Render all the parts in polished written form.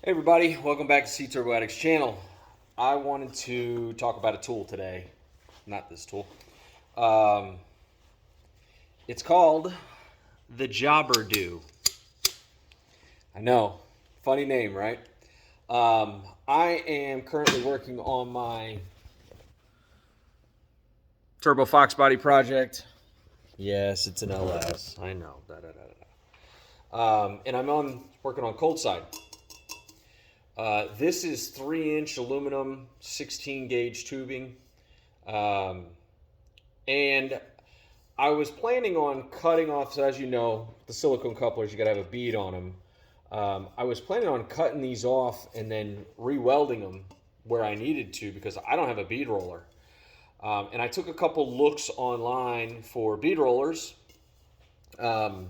Hey everybody, welcome back to Cturboaddict's channel. I wanted to talk about a tool today, not this tool. It's called the Jobber-Do. I know, funny name, right? I am currently working on my Turbo Fox body project. Yes, it's an LS. I know. And I'm working on cold side. This is 3-inch aluminum 16 gauge tubing. And I was planning on cutting off, so as you know, the silicone couplers, you gotta have a bead on them. I was planning on cutting these off and then re-welding them where I needed to because I don't have a bead roller. And I took a couple looks online for bead rollers, and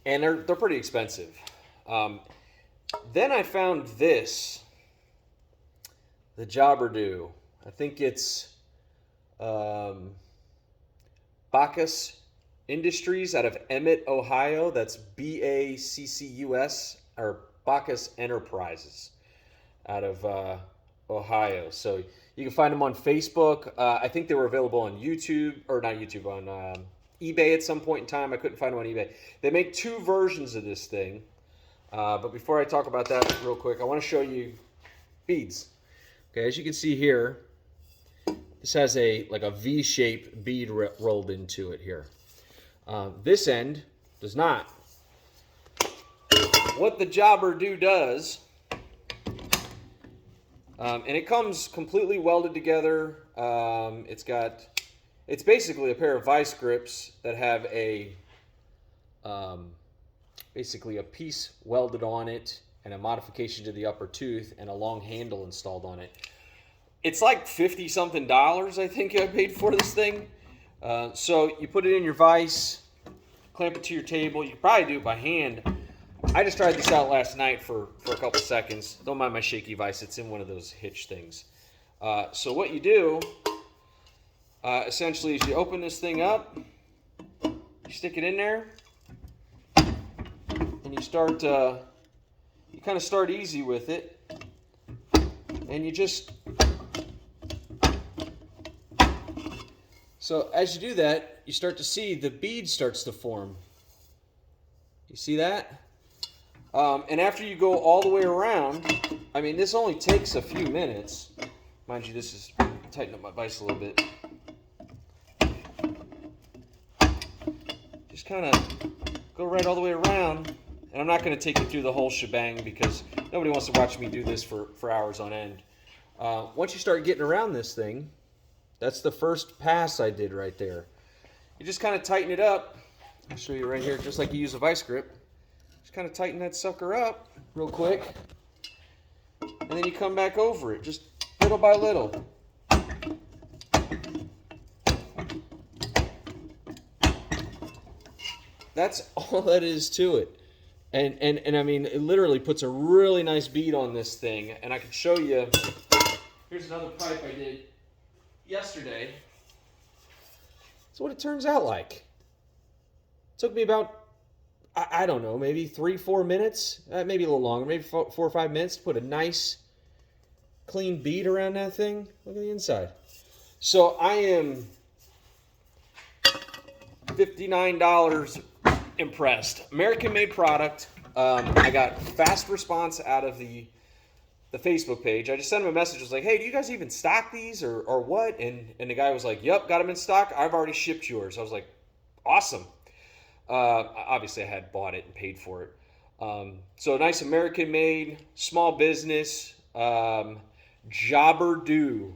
they're pretty expensive. Then I found this, the Jobber-Do. I think it's Bacchus Industries out of Emmett, Ohio. That's Baccus, or Bacchus Enterprises out of Ohio. So you can find them on Facebook. I think they were available on YouTube, or not YouTube, on eBay at some point in time. I couldn't find them on eBay. They make two versions of this thing. But before I talk about that real quick, I want to show you beads. Okay, as you can see here, this has like a V-shaped bead rolled into it here. This end does not. What the Jobber-Do does, and it comes completely welded together. It's basically a pair of vice grips that have basically a piece welded on it and a modification to the upper tooth and a long handle installed on it. It's like $50-something, I think I paid for this thing. So you put it in your vise, clamp it to your table. You can probably do it by hand. I just tried this out last night for a couple seconds. Don't mind my shaky vise. It's in one of those hitch things. So what you do, essentially, is you open this thing up, you stick it in there, and you kind of start easy with it, and so as you do that, you start to see the bead starts to form. You see that? And after you go all the way around, I mean, this only takes a few minutes. Mind you, this is tighten up my vise a little bit. Just kind of go right all the way around. And I'm not going to take you through the whole shebang because nobody wants to watch me do this for hours on end. Once you start getting around this thing, that's the first pass I did right there. You just kind of tighten it up. I'll show you right here, just like you use a vice grip. Just kind of tighten that sucker up real quick. And then you come back over it, just little by little. That's all that is to it. And I mean, it literally puts a really nice bead on this thing. And I can show you, here's another pipe I did yesterday. That's what it turns out like. It took me about, I don't know, maybe 3-4 minutes, maybe a little longer, maybe 4 or 5 minutes to put a nice clean bead around that thing. Look at the inside. So I am $59 impressed. American-made product. I got fast response out of the Facebook page. I just sent him a message. I was like, hey, do you guys even stock these or what? And the guy was like, yep, got them in stock. I've already shipped yours. I was like, awesome. Obviously, I had bought it and paid for it. So nice American-made, small business, Jobber-Do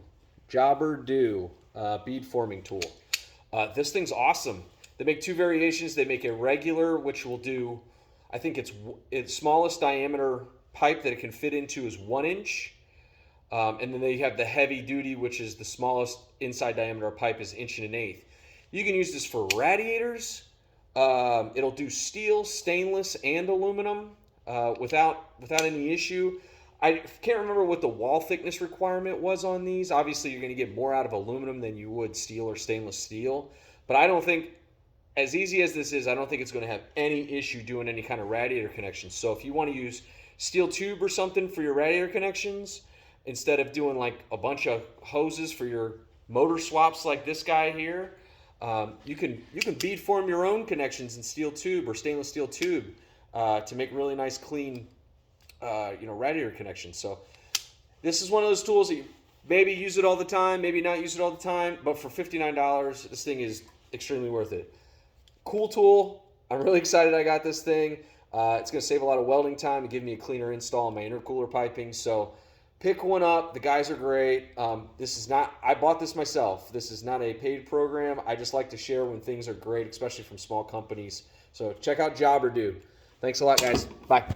bead forming tool. This thing's awesome. They make two variations. They make a regular, which will do, I think its smallest diameter pipe that it can fit into is 1 inch. And then they have the heavy duty, which is the smallest inside diameter pipe is 1 1/8 inches. You can use this for radiators. It'll do steel, stainless, and aluminum without any issue. I can't remember what the wall thickness requirement was on these. Obviously, you're going to get more out of aluminum than you would steel or stainless steel. But I don't think, as easy as this is, I don't think it's going to have any issue doing any kind of radiator connection. So if you want to use steel tube or something for your radiator connections, instead of doing like a bunch of hoses for your motor swaps like this guy here, you can bead form your own connections in steel tube or stainless steel tube to make really nice, clean, radiator connections. So this is one of those tools that you maybe use it all the time, maybe not use it all the time, but for $59, this thing is extremely worth it. Cool tool. I'm really excited I got this thing. It's going to save a lot of welding time and give me a cleaner install on my intercooler piping. So pick one up. The guys are great. This is not, I bought this myself. This is not a paid program. I just like to share when things are great, especially from small companies. So check out Job or Do. Thanks a lot, guys. Bye.